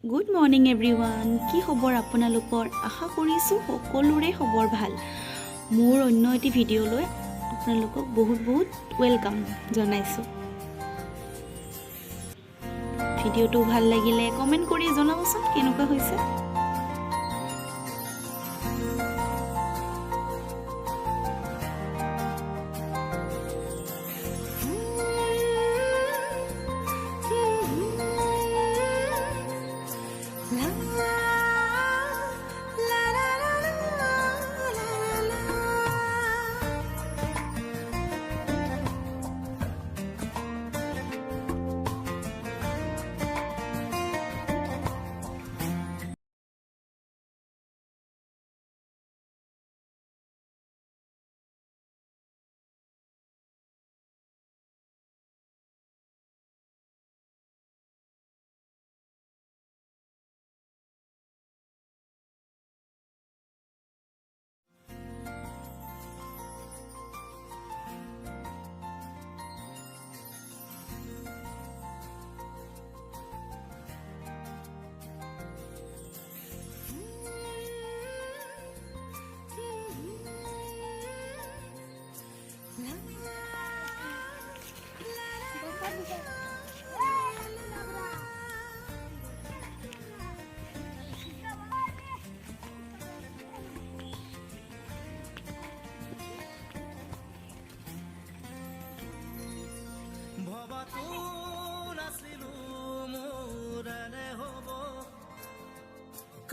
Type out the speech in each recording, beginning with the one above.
Good morning everyone. কি খবৰ আপোনালোকৰ? আশা কৰিছোঁ সকলোৰে খবৰ ভাল। মোৰ অন্য এটি ভিডিঅ'লৈ আপোনালোকক বহুত ৱেলকাম জনাইছোঁ। ভিডিঅ'টো ভাল লাগিলে কমেণ্ট কৰি জনাবচোন কেনেকুৱা হৈছে।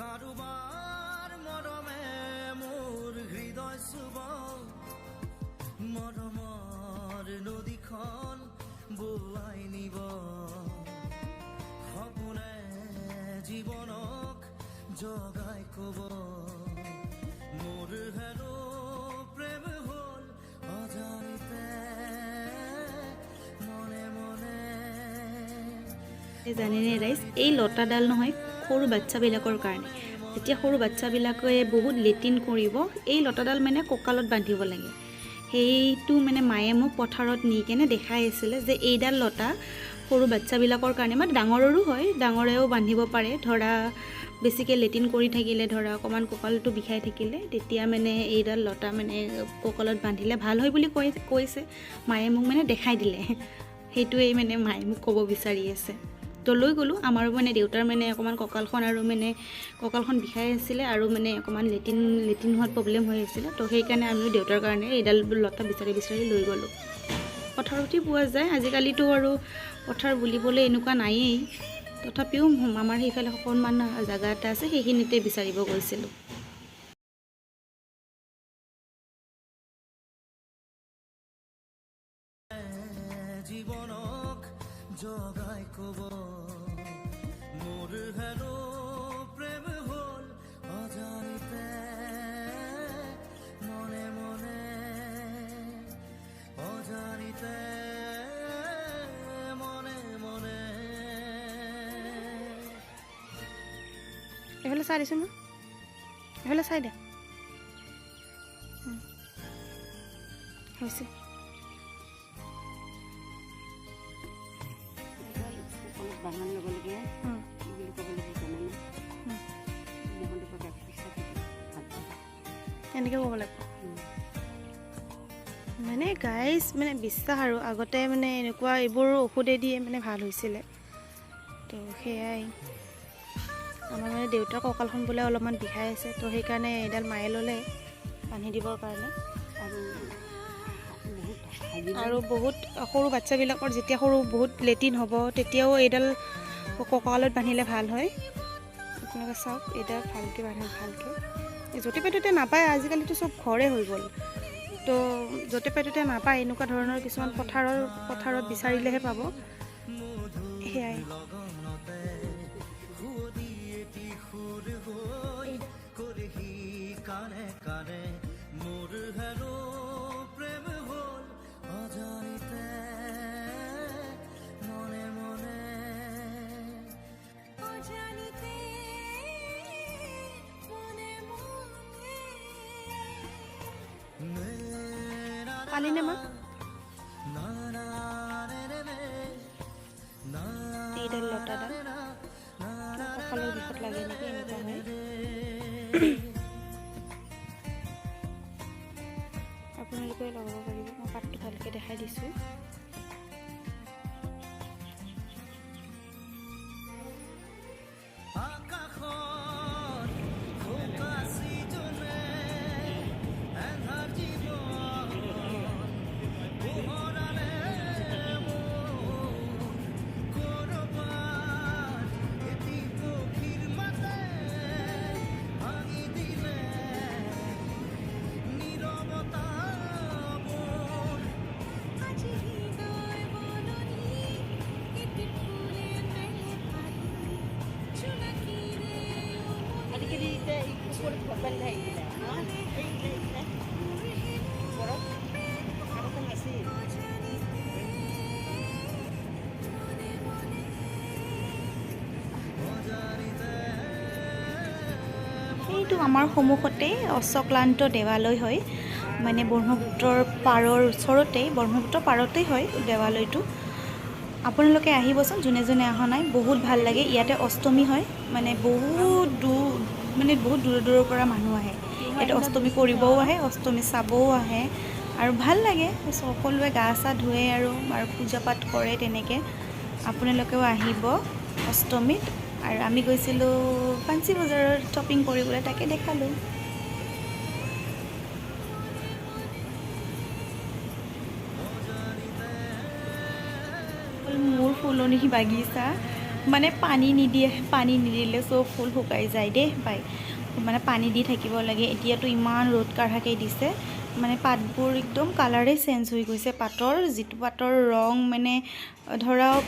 কাৰোবাৰ মৰমে মোৰ হৃদয় চুব মৰমৰ নদীখন বোৱাই নিব সপোনে জীৱনক জগাই কব মোৰ হেনো প্ৰেম হ'ল অজানিতে মনে মনে। জানেনে ৰাইজ, এই লতাডাল নহয় সৰু বাচ্চাবিলাকৰ কাৰণে। যেতিয়া সৰু বাচ্চাবিলাকে বহুত লেট্ৰিন কৰিব, এই লতাডাল মানে কঁকালত বান্ধিব লাগে। সেইটো মানে মায়ে মোক পথাৰত নি কেনে দেখাই আছিলে যে এইডাল লতা সৰু বাচ্চাবিলাকৰ কাৰণে, মানে ডাঙৰৰো হয়, ডাঙৰেও বান্ধিব পাৰে। ধৰা বেছিকৈ লেট্ৰিন কৰি থাকিলে, ধৰা অকণমান কঁকালটো বিষাই থাকিলে, তেতিয়া মানে এইডাল লতা মানে কঁকালত বান্ধিলে ভাল হয় বুলি কৈছে মায়ে মোক মানে দেখাই দিলে। সেইটোৱেই মানে মায়ে মোক ক'ব বিচাৰি আছে। তো লৈ গ'লোঁ। আমাৰো মানে দেউতাৰ মানে অকণমান কঁকালখন আৰু মানে কঁকালখন বিষাই আছিলে আৰু মানে অকণমান লেট্ৰিন হোৱাত প্ৰব্লেম হৈ আছিলে। তো সেইকাৰণে আমিও দেউতাৰ কাৰণে এইডাল লতা বিচাৰি লৈ গ'লোঁ। পথাৰতেই পোৱা যায় আজিকালিতো, আৰু পথাৰ বুলিবলৈ এনেকুৱা নায়েই। তথাপিও আমাৰ সেইফালে অকণমান জেগা এটা আছে, সেইখিনিতে বিচাৰিব গৈছিলোঁ। জীৱনক জগাই কব মোৰ হেনো প্ৰেম হ'ল অজানিতে মনে মনে অজানিতে মনে মনে। এইফালে চাই দিছোঁ মই, এইফালে চাই দে হৈছে। বাগান ল'বলগীয়া কি বুলি ক'ব লাগিব জানানে? এনেকৈ ক'ব লাগিব মানে গাইজ, মানে বিশ্বাস আৰু আগতে মানে এনেকুৱা এইবোৰ ঔষধেদিয়ে মানে ভাল হৈছিলে। তো সেয়াই আমাৰ মানে দেউতাৰ কঁকালখন বোলে অলপমান বিষাই আছে, তো সেইকাৰণে এইডাল মায়ে ল'লে বান্ধি দিবৰ কাৰণে। আৰু বহুত সৰু বাচ্চাবিলাকৰ যেতিয়া বহুত লেট্ৰিন হ'ব, তেতিয়াও এইডাল কঁকালত বান্ধিলে ভাল হয়। আপোনালোকে চাওক, এইডাল ভালকৈ বান্ধে, ভালকৈ য'তে পাততে নাপায় আজিকালিতো চব ঘৰে হৈ গ'ল। তো য'তে পাততে নাপায়, এনেকুৱা ধৰণৰ কিছুমান পথাৰত বিচাৰিলেহে পাব। সেয়াই কানে কানে মোৰ হেনো প্ৰেম হ'ল অজানিতে মনে মনে অজানিতে মনে মনে। পালি নে মা? এইডাল লতাডাল কঁকালৰ বিষত লাগে নেকি এনেকুৱা হয়। আপোনালোকে লগাব পাৰিব। মই পাতটো ভালকৈ দেখাই দিছোঁ। আকাশত ফকাচি জনে এন্ধাৰ জীৱন পোহৰালে মোৰ কৰবাত এটি পক্ষীৰ মাতে ভাঙি দিলে নীৰৱতা মোৰ আজি হৃদয় বদনি এটি ফুলে মেলে পাহি চুনাকিৰে আজিকালি এতিয়া এই কুকুৰ ঘৰবান আহিছিলে এইবিলাক ঘৰত আগতে নাছিল। সেইটো আমাৰ সন্মুখতেই অশ্বক্লান্ত দেৱালয় হয়, মানে ব্ৰহ্মপুত্ৰৰ পাৰৰ ওচৰতেই, ব্ৰহ্মপুত্ৰৰ পাৰতেই হয় দেৱালয়টো। আপোনালোকে আহিবচোন, যোনে যোনে অহা নাই, বহুত ভাল লাগে। ইয়াতে অষ্টমী হয়, মানে বহুত দূৰৰ দূৰৰ পৰা মানুহ আহে ইয়াতে অষ্টমী কৰিবও আহে, অষ্টমী চাবও আহে আৰু ভাল লাগে। সকলোৱে গা চা ধুৱে আৰু পূজা পাঠ কৰে তেনেকৈ। আপোনালোকেও আহিব অষ্টমীত। আৰু আমি গৈছিলোঁ ফাঞ্চি বজাৰত শ্বপিং কৰিবলৈ, তাকে দেখালোঁ। মোৰ ফুলনি বাগিচা, মানে পানী নিদিলে চব ফুল শুকাই যায় দেই বাই, মানে পানী দি থাকিব লাগে। এতিয়াতো ইমান ৰ'দ কাঢ়াকৈ দিছে, মানে পাতবোৰ একদম কালাৰেই চেঞ্জ হৈ গৈছে। পাতৰ যিটো পাতৰ ৰং মানে ধৰক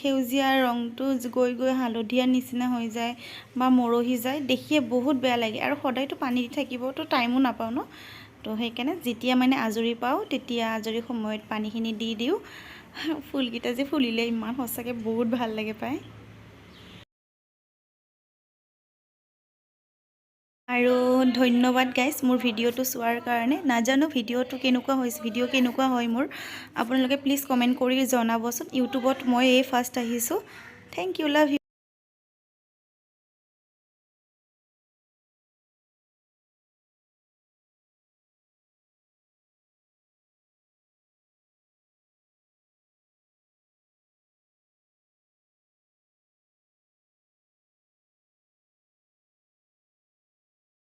সেউজীয়া ৰংটো গৈ গৈ হালধীয়া নিচিনা হৈ যায় বা মৰহি যায়, দেখিয়ে বহুত বেয়া লাগে। আৰু সদায়তো পানী দি থাকিবতো টাইমো নাপাওঁ ন, তো সেইকাৰণে যেতিয়া মানে আজৰি পাওঁ তেতিয়া আজৰি সময়ত পানীখিনি দি দিওঁ। ফুলকেইটা যে ফুলিলে ইমান সঁচাকৈ বহুত ভাল লাগে পায়। আৰু ধন্যবাদ গাইজ মোৰ ভিডিঅ'টো চোৱাৰ কাৰণে। নাজানো ভিডিঅ' কেনেকুৱা হয় মোৰ, আপোনালোকে প্লিজ কমেণ্ট কৰি জনাবচোন। ইউটিউবত মই ফাৰ্ষ্ট আহিছোঁ। Thank you, love U.